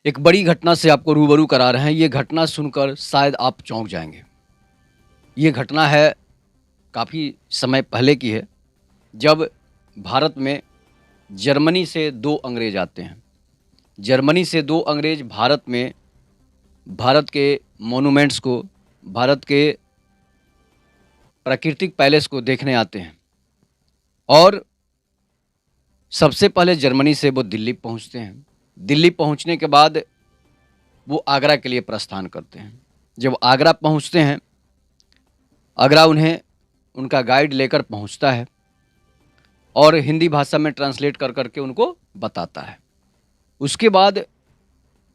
एक बड़ी घटना से आपको रूबरू करा रहे हैं। ये घटना सुनकर शायद आप चौंक जाएँगे। ये घटना है काफ़ी समय पहले की है, जब भारत में जर्मनी से 2 अंग्रेज़ आते हैं। जर्मनी से 2 अंग्रेज़ भारत में भारत के मॉन्यूमेंट्स को, भारत के प्राकृतिक पैलेस को देखने आते हैं और सबसे पहले जर्मनी से वो दिल्ली पहुँचते हैं। दिल्ली पहुँचने के बाद वो आगरा के लिए प्रस्थान करते हैं। जब आगरा पहुँचते हैं, आगरा उन्हें उनका गाइड लेकर पहुँचता है और हिंदी भाषा में ट्रांसलेट कर के उनको बताता है। उसके बाद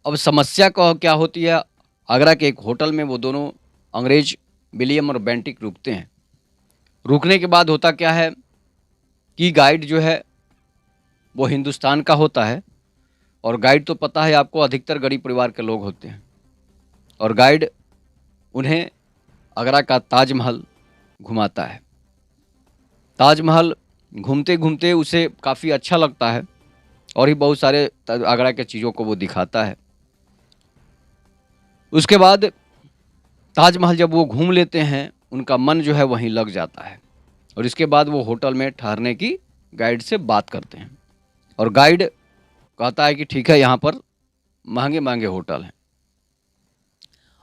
अब समस्या क्या होती है, आगरा के एक होटल में वो दोनों अंग्रेज विलियम और बेंटिक रुकते हैं। रुकने के बाद होता क्या है कि गाइड जो है वो हिंदुस्तान का होता है और गाइड तो पता है आपको अधिकतर गरीब परिवार के लोग होते हैं और गाइड उन्हें आगरा का ताजमहल घुमाता है। ताजमहल घूमते-घूमते उसे काफ़ी अच्छा लगता है और भी बहुत सारे आगरा के चीज़ों को वो दिखाता है। उसके बाद ताजमहल जब वो घूम लेते हैं, उनका मन जो है वहीं लग जाता है और इसके बाद वो होटल में ठहरने की गाइड से बात करते हैं और गाइड कहता है कि ठीक है, यहाँ पर महँगे-महँगे होटल हैं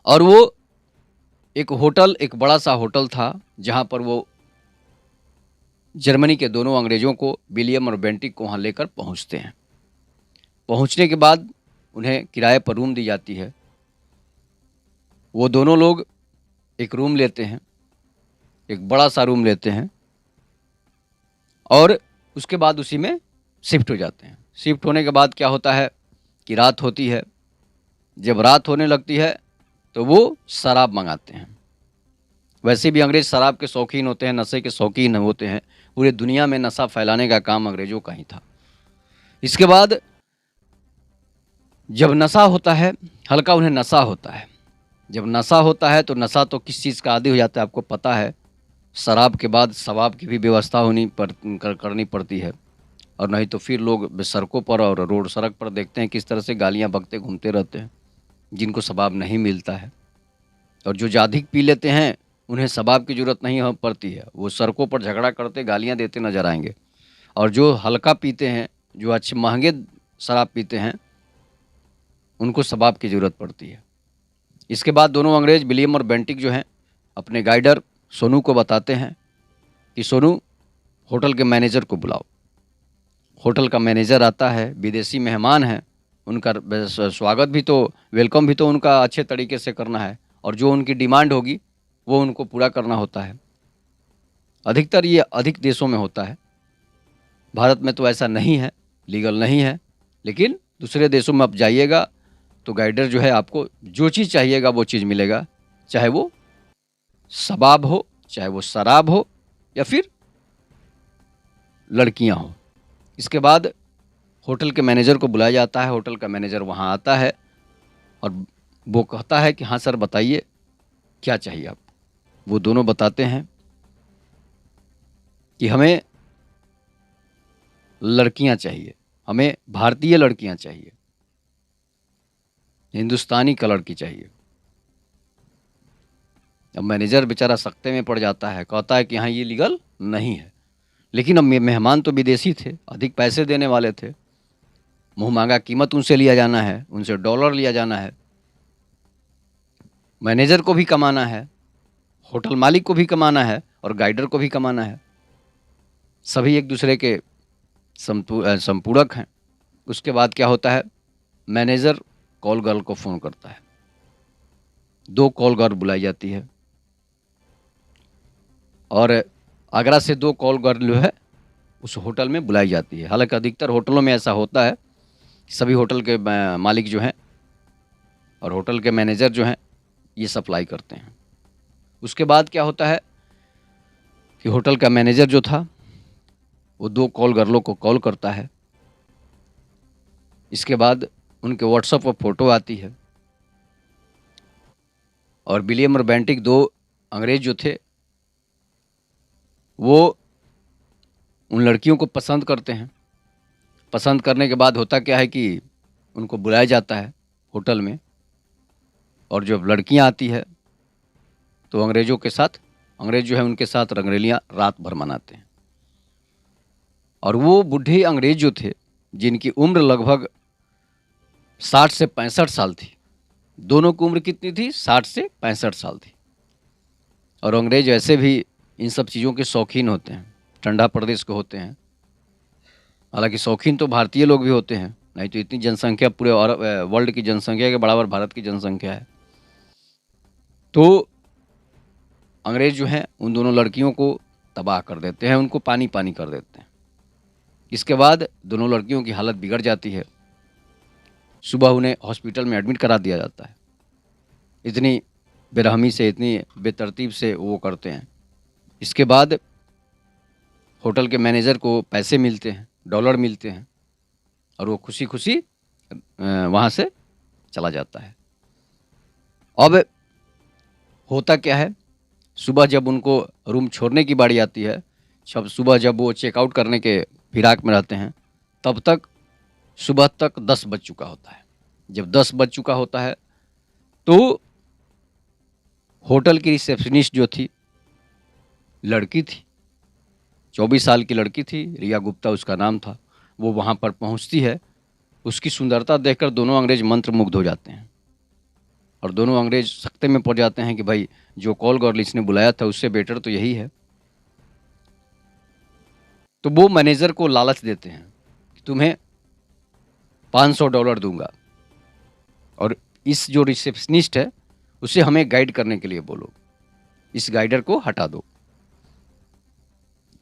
और वो एक बड़ा-सा होटल था, जहाँ पर वो जर्मनी के दोनों अंग्रेज़ों को, विलियम और बेंटिक को वहाँ लेकर पहुँचते हैं। पहुँचने के बाद उन्हें किराए पर रूम दी जाती है। वो दोनों लोग एक रूम लेते हैं, एक बड़ा-सा रूम लेते हैं और उसके बाद उसी में शिफ्ट हो जाते हैं। शिफ्ट होने के बाद क्या होता है कि रात होती है। जब रात होने लगती है, तो वो शराब मँगाते हैं। वैसे भी अंग्रेज़ शराब के शौकीन होते हैं, नशे के शौकीन होते हैं। पूरे दुनिया में नशा फैलाने का काम अंग्रेज़ों का ही था। इसके बाद जब नशा होता है, हल्का उन्हें नशा होता है। जब नशा होता है तो नशा तो किस चीज़ का आदी हो जाता है आपको पता है। शराब के बाद शवाब की भी व्यवस्था करनी पड़ती है और नहीं तो फिर लोग सड़कों पर और रोड सड़क पर देखते हैं किस तरह से गालियाँ बकते घूमते रहते हैं, जिनको शबाब नहीं मिलता है। और जो ज़्यादा पी लेते हैं, उन्हें शबाब की ज़रूरत नहीं पड़ती है। वो सड़कों पर झगड़ा करते, गालियाँ देते नज़र आएँगे। और जो हल्का पीते हैं, जो अच्छे महँगे शराब पीते हैं, उनको शबाब की ज़रूरत पड़ती है। इसके बाद दोनों अंग्रेज़ विलियम और बेंटिक जो हैं, अपने गाइडर सोनू को बताते हैं कि सोनू, होटल के मैनेजर को बुलाओ। होटल का मैनेजर आता है, विदेशी मेहमान हैं, उनका स्वागत भी तो, वेलकम भी तो उनका अच्छे तरीके से करना है और जो उनकी डिमांड होगी, वो उनको पूरा करना होता है। अधिकतर ये अधिक देशों में होता है। भारत में तो ऐसा नहीं है, लीगल नहीं है, लेकिन दूसरे देशों में आप जाइएगा तो गाइडर जो है आपको जो चीज़ चाहिएगा वो चीज़ मिलेगा, चाहे वो शबाब हो, चाहे वो शराब हो या फिर लड़कियां हों। इसके बाद होटल के मैनेजर को बुलाया जाता है। होटल का मैनेजर वहां आता है और वो कहता है कि हाँ सर, बताइए क्या चाहिए आपको। वो दोनों बताते हैं कि हमें लड़कियां चाहिए, हमें भारतीय लड़कियां चाहिए, हिंदुस्तानी कलर की चाहिए। अब मैनेजर बेचारा सख्ते में पड़ जाता है, कहता है कि हाँ ये लीगल नहीं है। लेकिन अब मेहमान तो विदेशी थे, अधिक पैसे देने वाले थे, मुँह मांगा कीमत उनसे लिया जाना है, उनसे डॉलर लिया जाना है, मैनेजर को भी कमाना है, होटल मालिक को भी कमाना है और गाइडर को भी कमाना है। सभी एक दूसरे के संपूरक हैं। उसके बाद क्या होता है, मैनेजर कॉल गर्ल को फ़ोन करता है। 2 कॉल गर्ल बुलाई जाती है और आगरा से 2 कॉल गर्ल जो है उस होटल में बुलाई जाती है। हालांकि अधिकतर होटलों में ऐसा होता है, सभी होटल के मालिक जो हैं और होटल के मैनेजर जो हैं ये सप्लाई करते हैं। उसके बाद क्या होता है कि होटल का मैनेजर जो था वो 2 कॉल गर्लों को कॉल करता है। इसके बाद उनके व्हाट्सएप पर फ़ोटो आती है और विलियम और बेंटिक 2 अंग्रेज़ जो थे वो उन लड़कियों को पसंद करते हैं। पसंद करने के बाद होता क्या है कि उनको बुलाया जाता है होटल में, और जब लड़कियां आती है तो अंग्रेज़ों के साथ, अंग्रेज़ जो है उनके साथ रंगरेलियाँ रात भर मनाते हैं। और वो बूढ़े अंग्रेज़ जो थे, जिनकी उम्र लगभग 60 से 65 साल थी, दोनों की उम्र कितनी थी? 60 से 65 साल थी। और अंग्रेज़ ऐसे भी इन सब चीज़ों के शौकीन होते हैं, ठंडा प्रदेश के होते हैं। हालांकि शौकीन तो भारतीय लोग भी होते हैं, नहीं तो इतनी जनसंख्या पूरे वर्ल्ड की जनसंख्या के बराबर भारत की जनसंख्या है। तो अंग्रेज़ जो हैं उन दोनों लड़कियों को तबाह कर देते हैं, उनको पानी पानी कर देते हैं। इसके बाद दोनों लड़कियों की हालत बिगड़ जाती है। सुबह उन्हें हॉस्पिटल में एडमिट करा दिया जाता है। इतनी बेरहमी से, इतनी बेतरतीब से वो करते हैं। इसके बाद होटल के मैनेजर को पैसे मिलते हैं, डॉलर मिलते हैं, और वो खुशी खुशी वहाँ से चला जाता है। अब होता क्या है, सुबह जब उनको रूम छोड़ने की बारी आती है, सुबह जब वो चेकआउट करने के फिराक में रहते हैं, तब तक सुबह तक 10 बज चुका होता है। जब 10 बज चुका होता है तो होटल की रिसेप्शनिस्ट जो थी, लड़की थी, 24 साल की लड़की थी, रिया गुप्ता उसका नाम था, वो वहाँ पर पहुँचती है। उसकी सुंदरता देखकर दोनों अंग्रेज मंत्रमुग्ध हो जाते हैं, और दोनों अंग्रेज सख्ते में पड़ जाते हैं कि भाई जो कॉल गर्ल इसने बुलाया था उससे बेटर तो यही है। तो वो मैनेजर को लालच देते हैं कि तुम्हें $500 दूंगा, और इस जो रिसेप्शनिस्ट है उसे हमें गाइड करने के लिए बोलो, इस गाइडर को हटा दो।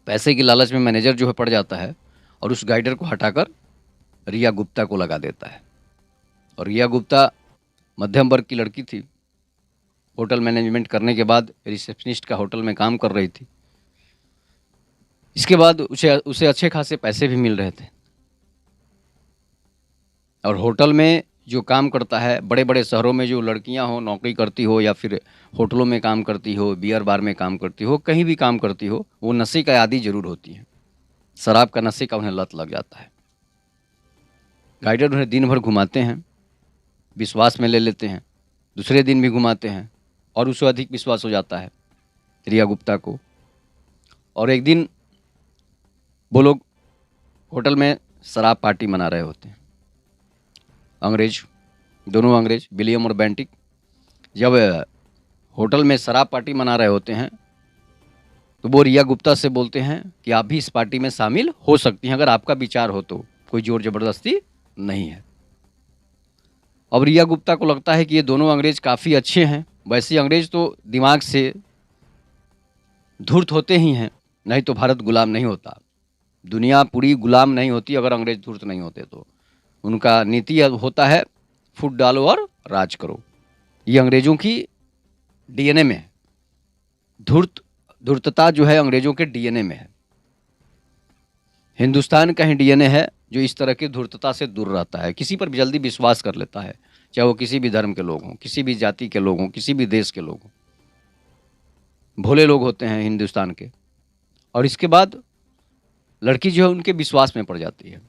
पैसे की लालच में मैनेजर जो है पड़ जाता है, और उस गाइडर को हटाकर रिया गुप्ता को लगा देता है। और रिया गुप्ता मध्यम वर्ग की लड़की थी, होटल मैनेजमेंट करने के बाद रिसेप्शनिस्ट का होटल में काम कर रही थी। इसके बाद उसे अच्छे खासे पैसे भी मिल रहे थे, और होटल में जो काम करता है, बड़े बड़े शहरों में जो लड़कियां हो, नौकरी करती हो, या फिर होटलों में काम करती हो, बियर बार में काम करती हो, कहीं भी काम करती हो, वो नशे का आदी जरूर होती है। शराब का, नशे का उन्हें लत लग जाता है। गाइडर उन्हें दिन भर घुमाते हैं, विश्वास में ले लेते हैं, दूसरे दिन भी घुमाते हैं, और उसे अधिक विश्वास हो जाता है रिया गुप्ता को। और एक दिन वो लोग होटल में शराब पार्टी मना रहे होते हैं। अंग्रेज, दोनों अंग्रेज विलियम और बेंटिक, जब होटल में शराब पार्टी मना रहे होते हैं तो वो रिया गुप्ता से बोलते हैं कि आप भी इस पार्टी में शामिल हो सकती हैं अगर आपका विचार हो तो, कोई जोर ज़बरदस्ती नहीं है। अब रिया गुप्ता को लगता है कि ये दोनों अंग्रेज काफ़ी अच्छे हैं। वैसे अंग्रेज तो दिमाग से धूर्त होते ही हैं, नहीं तो भारत गुलाम नहीं होता, दुनिया पूरी गुलाम नहीं होती अगर अंग्रेज धूर्त नहीं होते तो। उनका नीति होता है फूट डालो और राज करो। ये अंग्रेज़ों की डीएनए में है। धूर्तता जो है अंग्रेज़ों के डीएनए में है। हिंदुस्तान का ही डीएनए है जो इस तरह की धूर्तता से दूर रहता है, किसी पर भी जल्दी विश्वास कर लेता है, चाहे वो किसी भी धर्म के लोग हों, किसी भी जाति के लोग हों, किसी भी देश के लोग हों। भोले लोग होते हैं हिंदुस्तान के। और इसके बाद लड़की जो है उनके विश्वास में पड़ जाती है,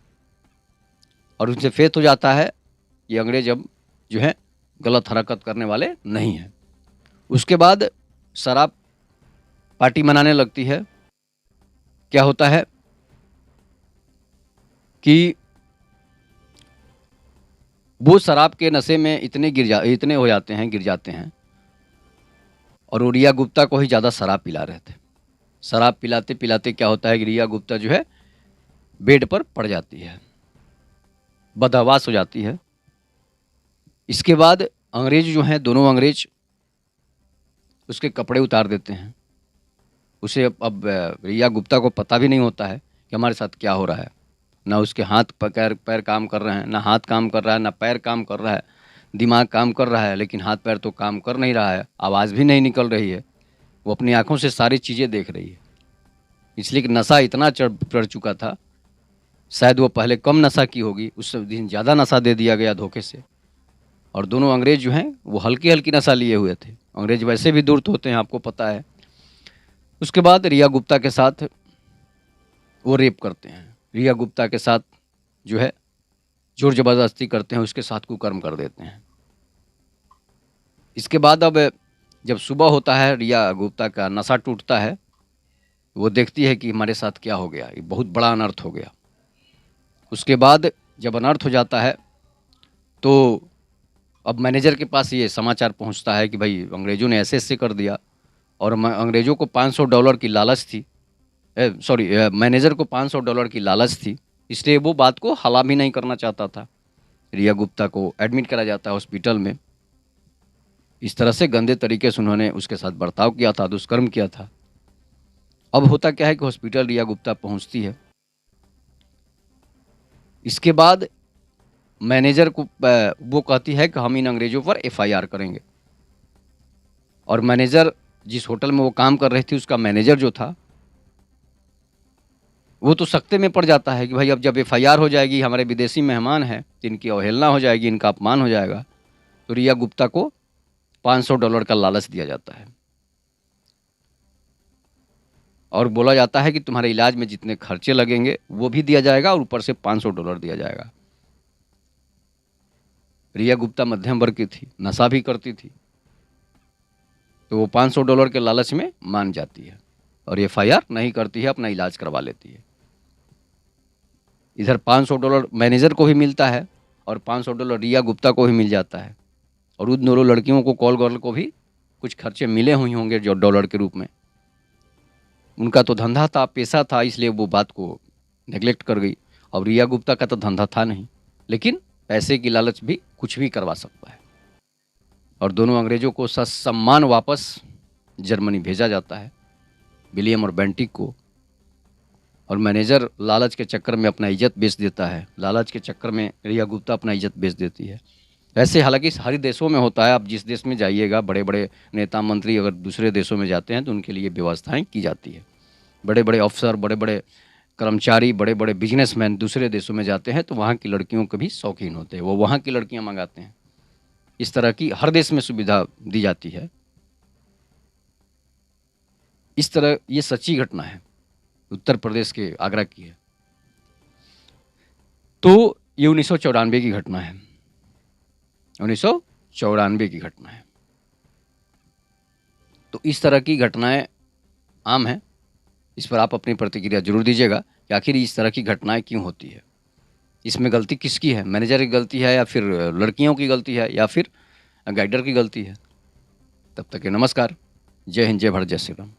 और उनसे फेथ हो जाता है कि अंग्रेज अब जो है गलत हरकत करने वाले नहीं हैं। उसके बाद शराब पार्टी मनाने लगती है। क्या होता है कि वो शराब के नशे में इतने हो जाते हैं, गिर जाते हैं, और वो रिया गुप्ता को ही ज़्यादा शराब पिला रहे थे। शराब पिलाते पिलाते क्या होता है कि रिया गुप्ता जो है बेड पर पड़ जाती है, बदहवास हो जाती है। इसके बाद अंग्रेज जो हैं, दोनों अंग्रेज उसके कपड़े उतार देते हैं। उसे अब रिया गुप्ता को पता भी नहीं होता है कि हमारे साथ क्या हो रहा है। ना उसके हाथ पैर काम कर रहे हैं, ना हाथ काम कर रहा है, ना पैर काम कर रहा है। दिमाग काम कर रहा है लेकिन हाथ पैर तो काम कर नहीं रहा है, आवाज़ भी नहीं निकल रही है। वो अपनी आंखों से सारी चीज़ें देख रही है, इसलिए कि नशा इतना चढ़ चुका था। शायद वो पहले कम नशा की होगी, उस दिन ज़्यादा नशा दे दिया गया धोखे से। और दोनों अंग्रेज जो हैं वो हल्की हल्की नशा लिए हुए थे। अंग्रेज वैसे भी धूर्त होते हैं, आपको पता है। उसके बाद रिया गुप्ता के साथ वो रेप करते हैं। रिया गुप्ता के साथ जो है जोर ज़बरदस्ती करते हैं, उसके साथ कुकर्म कर देते हैं। इसके बाद अब जब सुबह होता है, रिया गुप्ता का नशा टूटता है। वो देखती है कि हमारे साथ क्या हो गया, ये बहुत बड़ा अनर्थ हो गया। उसके बाद जब अनर्थ हो जाता है तो अब मैनेजर के पास ये समाचार पहुंचता है कि भाई अंग्रेज़ों ने ऐसे-ऐसे कर दिया, और अंग्रेज़ों को $500 की लालच थी। सॉरी, मैनेजर को $500 की लालच थी, इसलिए वो बात को हला भी नहीं करना चाहता था। रिया गुप्ता को एडमिट करा जाता है हॉस्पिटल में। इस तरह से गंदे तरीके से उन्होंने उसके साथ बर्ताव किया था, दुष्कर्म किया था। अब होता क्या है कि हॉस्पिटल रिया गुप्ता पहुंचती है। इसके बाद मैनेजर को वो कहती है कि हम इन अंग्रेज़ों पर एफआईआर करेंगे। और मैनेजर, जिस होटल में वो काम कर रही थी, उसका मैनेजर जो था, वो तो सख्ते में पड़ जाता है कि भाई अब जब एफआईआर हो जाएगी, हमारे विदेशी मेहमान हैं, तो इनकी अवहेलना हो जाएगी, इनका अपमान हो जाएगा। तो रिया गुप्ता को $500 का लालच दिया जाता है और बोला जाता है कि तुम्हारे इलाज में जितने खर्चे लगेंगे वो भी दिया जाएगा और ऊपर से $500 दिया जाएगा। रिया गुप्ता मध्यम वर्ग की थी, नशा भी करती थी, तो वो $500 के लालच में मान जाती है और एफआईआर नहीं करती है, अपना इलाज करवा लेती है। इधर $500 मैनेजर को भी मिलता है और $500 रिया गुप्ता को भी मिल जाता है, और उन दोनों लड़कियों को, कॉल गर्ल को भी कुछ खर्चे मिले हुए होंगे जो डॉलर के रूप में। उनका तो धंधा था, पेशा था, इसलिए वो बात को नेगलेक्ट कर गई। और रिया गुप्ता का तो धंधा था नहीं, लेकिन पैसे की लालच भी कुछ भी करवा सकता है। और दोनों अंग्रेज़ों को ससम्मान वापस जर्मनी भेजा जाता है, विलियम और बेंटिक को। और मैनेजर लालच के चक्कर में अपना इज्जत बेच देता है, लालच के चक्कर में रिया गुप्ता अपना इज्जत बेच देती है। ऐसे हालांकि सारे देशों में होता है। आप जिस देश में जाइएगा, बड़े बड़े नेता मंत्री अगर दूसरे देशों में जाते हैं तो उनके लिए व्यवस्थाएं की जाती है। बड़े बड़े अफसर, बड़े बड़े कर्मचारी, बड़े बड़े बिजनेसमैन दूसरे देशों में जाते हैं तो वहाँ की लड़कियों के भी शौकीन होते हैं, वो वहाँ की लड़कियाँ मंगाते हैं। इस तरह की हर देश में सुविधा दी जाती है। इस तरह ये सच्ची घटना है, उत्तर प्रदेश के आगरा की है। तो ये 1994 की घटना है, 1994 की घटना है। तो इस तरह की घटनाएं आम हैं। इस पर आप अपनी प्रतिक्रिया जरूर दीजिएगा कि आखिर इस तरह की घटनाएं क्यों होती है, इसमें गलती किसकी है, मैनेजर की गलती है या फिर लड़कियों की गलती है या फिर गाइडर की गलती है। तब तक के नमस्कार। जय हिंद, जय भारत, जय श्री राम।